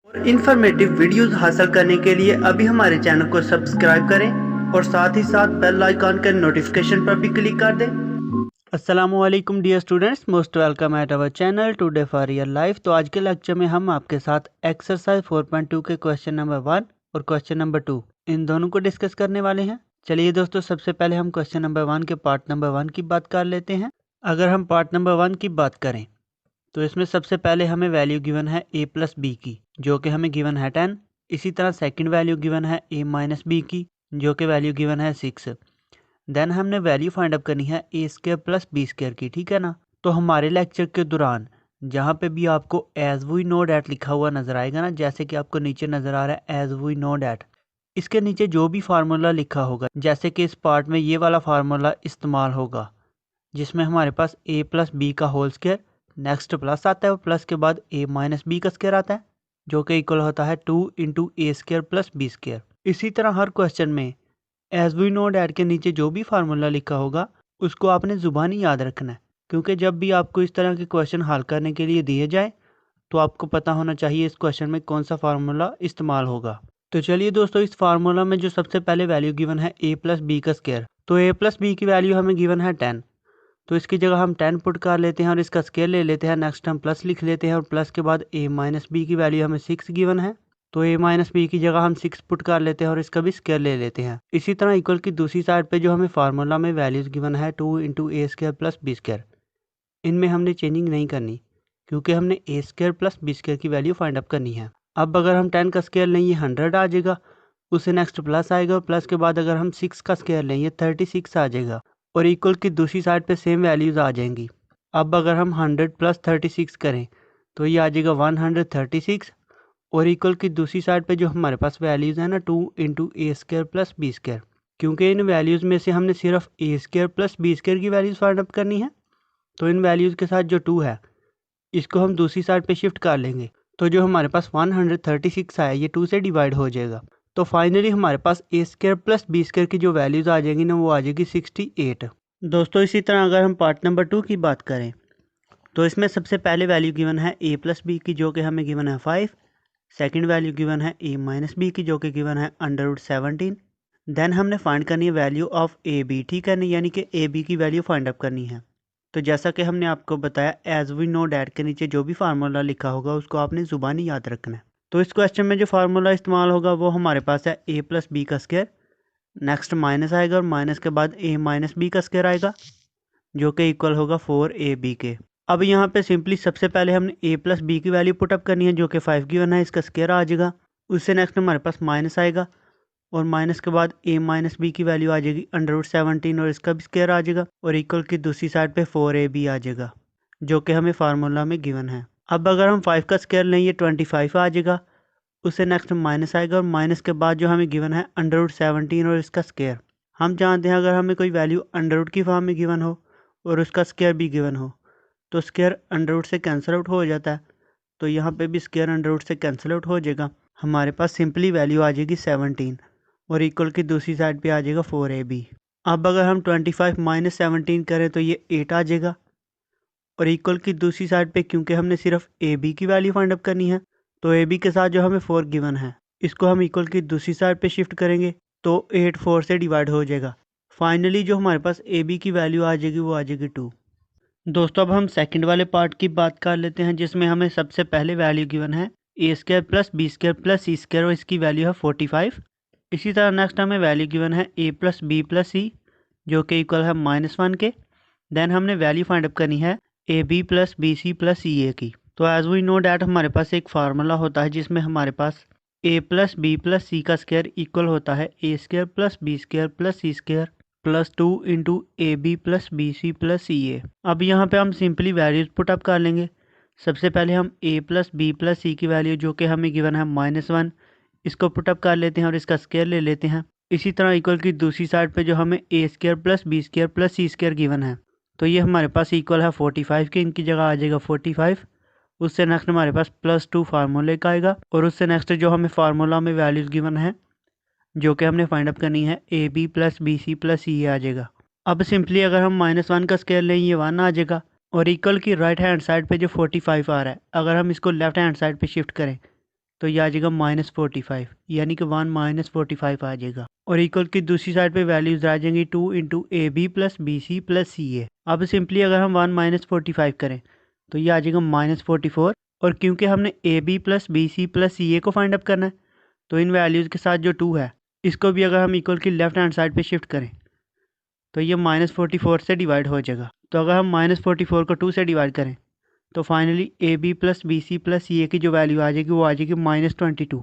और informative videos हासिल करने के लिए अभी हमारे चैनल को सब्सक्राइब करें और साथ ही साथ बेल आइकॉन के नोटिफिकेशन पर भी क्लिक कर दें। अस्सलामुअलैकुम dear students, most welcome at our channel today for real life. तो आज के लेक्चर में हम आपके साथ एक्सरसाइज 4.2 के क्वेश्चन नंबर 1 और क्वेश्चन नंबर 2 इन दोनों को डिस्कस करने वाले हैं। चलिए दोस्तों, सबसे पहले हम क्वेश्चन नंबर 1 के पार्ट नंबर 1 की बात कर लेते हैं। अगर हम पार्ट नंबर 1 की बात करें तो इसमें सबसे पहले हमें वैल्यू गिवन है a प्लस बी की, जो कि हमें गिवन है 10। इसी तरह सेकंड वैल्यू गिवन है a माइनस बी की, जो कि वैल्यू गिवन है 6। देन हमने वैल्यू फाइंड अप करनी है a square plus B square की, ठीक है ना। तो हमारे लेक्चर के दौरान जहाँ पे भी आपको एज वी नो डैट लिखा हुआ नज़र आएगा ना, जैसे कि आपको नीचे नज़र आ रहा है एज वी नो डैट, इसके नीचे जो भी फार्मूला लिखा होगा, जैसे कि इस पार्ट में ये वाला फार्मूला इस्तेमाल होगा जिसमें हमारे पास a प्लस बी का होल स्क्वायर, नेक्स्ट प्लस आता है और प्लस के बाद a माइनस बी का स्क्वायर आता है, जो कि इक्वल होता है 2 इंटू ए स्क्वायर प्लस बी स्क्वायर। इसी तरह हर क्वेश्चन में एज वी नो डैट के नीचे जो भी फार्मूला लिखा होगा उसको आपने ज़ुबानी याद रखना है, क्योंकि जब भी आपको इस तरह के क्वेश्चन हल करने के लिए दिए जाए तो आपको पता होना चाहिए इस क्वेश्चन में कौन सा फार्मूला इस्तेमाल होगा। तो चलिए दोस्तों, इस फार्मूला में जो सबसे पहले वैल्यू गिवन है a प्लस बी का स्क्वायर, तो a प्लस बी की वैल्यू हमें गिवन है 10, तो इसकी जगह हम 10 पुट कर लेते हैं और इसका स्केयर ले लेते हैं। नेक्स्ट हम प्लस लिख लेते हैं और प्लस के बाद a माइनस बी की वैल्यू हमें 6 गिवन है, तो a माइनस बी की जगह हम 6 पुट कर लेते हैं और इसका भी स्केयर ले लेते हैं। इसी तरह इक्वल की दूसरी साइड पे जो हमें फार्मूला में वैल्यूज गिवन है 2 इंटू ए स्क्वायर प्लस बी स्क्वायर, इनमें हमने चेंजिंग नहीं करनी, क्योंकि हमने ए स्क्वायर प्लस बी स्क्वायर की वैल्यू फाइंड अप करनी है। अब अगर हम 10 का स्केयर लें ये 100 आ जाएगा, उससे नेक्स्ट प्लस आएगा और प्लस के बाद अगर हम 6 का स्केयर लें ये 36 आ जाएगा और इक्वल की दूसरी साइड पे सेम वैल्यूज़ आ जाएंगी। अब अगर हम 100 प्लस 36 करें तो ये आ जाएगा 136 और इक्वल की दूसरी साइड पे जो हमारे पास वैल्यूज़ है ना 2 इंटू ए स्क्वायर प्लस बी स्क्वायर, क्योंकि इन वैल्यूज़ में से हमने सिर्फ ए स्क्वायर प्लस बी स्क्वायर की वैल्यूज़ फाइंड अप करनी है, तो इन वैल्यूज़ के साथ जो 2 है इसको हम दूसरी साइड पे शिफ्ट कर लेंगे, तो जो हमारे पास 136 आया ये 2 से डिवाइड हो जाएगा। तो फाइनली हमारे पास ए स्क्वायर प्लस बी स्क्वायर की जो वैल्यूज़ आ जाएंगी ना वो आ जाएगी 68। दोस्तों इसी तरह अगर हम पार्ट नंबर 2 की बात करें तो इसमें सबसे पहले वैल्यू गिवन है a प्लस बी की, जो कि हमें गिवन है 5। सेकंड वैल्यू गिवन है a माइनस बी की, जो कि गिवन है √17। देन हमने फाइंड करनी है वैल्यू ऑफ ए बी, ठीक है ना, यानी कि ए बी की वैल्यू फाइंड अप करनी है। तो जैसा कि हमने आपको बताया एज वी नो डैट के नीचे जो भी फार्मूला लिखा होगा उसको आपने ज़ुबानी याद रखना है। तो इस क्वेश्चन में जो फार्मूला इस्तेमाल होगा वो हमारे पास है a प्लस बी का स्क्वायर, नेक्स्ट माइनस आएगा और माइनस के बाद a माइनस बी का स्क्वायर आएगा, जो कि इक्वल होगा 4ab के। अब यहाँ पे सिंपली सबसे पहले हमने a प्लस बी की वैल्यू पुटअप करनी है, जो कि 5 गिवन है, इसका स्क्वायर आ जाएगा। उससे नेक्स्ट हमारे पास माइनस आएगा और माइनस के बाद a माइनस बी की वैल्यू आ जाएगी √17 और इसका भी स्क्वायर आ जाएगा और इक्वल की दूसरी साइड पे 4ab आ जाएगा, जो कि हमें फार्मूला में गिवन है। अब अगर हम 5 का स्क्वायर लें ये 25 आ जाएगा, उससे नेक्स्ट माइनस आएगा और माइनस के बाद जो हमें गिवन है √17 और इसका स्क्वायर। हम जानते हैं अगर हमें कोई वैल्यू अंडर की फॉर्म में गिवन हो और उसका स्क्वायर भी गिवन हो तो स्क्वायर अंडर से कैंसिल आउट हो जाता है, तो यहाँ पे भी स्क्वायर अंडर से कैंसिल आउट हो जाएगा। हमारे पास सिंपली वैल्यू आ जाएगी 17 और इक्वल की दूसरी साइड पे आ जाएगा 4ab। अब अगर हम 25 माइनस 17 करें तो ये 8 आ जाएगा और इक्वल की दूसरी साइड पे क्योंकि हमने सिर्फ ए बी की वैल्यू फाइंड अप करनी है तो ए बी के साथ जो हमें 4 गिवन है इसको हम इक्वल की दूसरी साइड पे शिफ्ट करेंगे तो 8 4 से डिवाइड हो जाएगा। फाइनली जो हमारे पास ए बी की वैल्यू आ जाएगी वो आ जाएगी 2। दोस्तों अब हम सेकंड वाले पार्ट की बात कर लेते हैं, जिसमें हमें सबसे पहले वैल्यू गिवन है a square plus B square plus c square और इसकी वैल्यू है 45। इसी तरह नेक्स्ट हमें वैल्यू गिवन है a plus b plus c, जो कि इक्वल है -1 के। देन हमने वैल्यू फाइंड अप करनी है a b plus b c plus c a की। तो एज वी नो डैट हमारे पास एक फार्मूला होता है जिसमें हमारे पास a plus b plus c का स्क्वायर इक्वल होता है a square plus B square plus c square plus 2 into a b plus b c plus c a. अब यहाँ पे हम सिंपली वैल्यूज पुट अप कर लेंगे। सबसे पहले हम a प्लस बी प्लस सी की वैल्यू जो कि हमें गिवन है -1, इसको पुटअप कर लेते हैं और इसका स्क्वायर ले लेते हैं। इसी तरह इक्वल की दूसरी साइड पे जो हमें a square plus B square plus c square given है तो ये हमारे पास इक्वल है 45 के, इनकी जगह आ जाएगा 45। उससे नेक्स्ट हमारे पास +2 फार्मूले का आएगा और उससे नेक्स्ट जो हमें फार्मूला में वैल्यूज गिवन है जो कि हमने फाइंड अप करनी है a b plus b c plus c आ जाएगा। अब सिंपली अगर हम -1 का स्क्वायर लें ये 1 आ जाएगा और इक्वल की राइट हैंड साइड पे जो 45 आ रहा है अगर हम इसको लेफ्ट हैंड साइड पे शिफ्ट करें तो ये आ जाएगा -45, यानी कि 1 -45 आ जाएगा। और इक्वल की दूसरी साइड पे वैल्यूज आ जाएंगी 2 into a b plus b c plus c a. अब सिंपली अगर हम 1 -45 करें तो ये आ जाएगा -44। और क्योंकि हमने a b plus b c plus c a को फाइंड अप करना है, तो इन वैल्यूज़ के साथ जो 2 है इसको भी अगर हम इक्वल की लेफ्ट हैंड साइड पे शिफ्ट करें तो ये -44 से डिवाइड हो जाएगा। तो अगर हम -44 को 2 से डिवाइड करें तो finally a b plus b c plus c a की जो वैल्यू आ जाएगी वो आ जाएगी -22।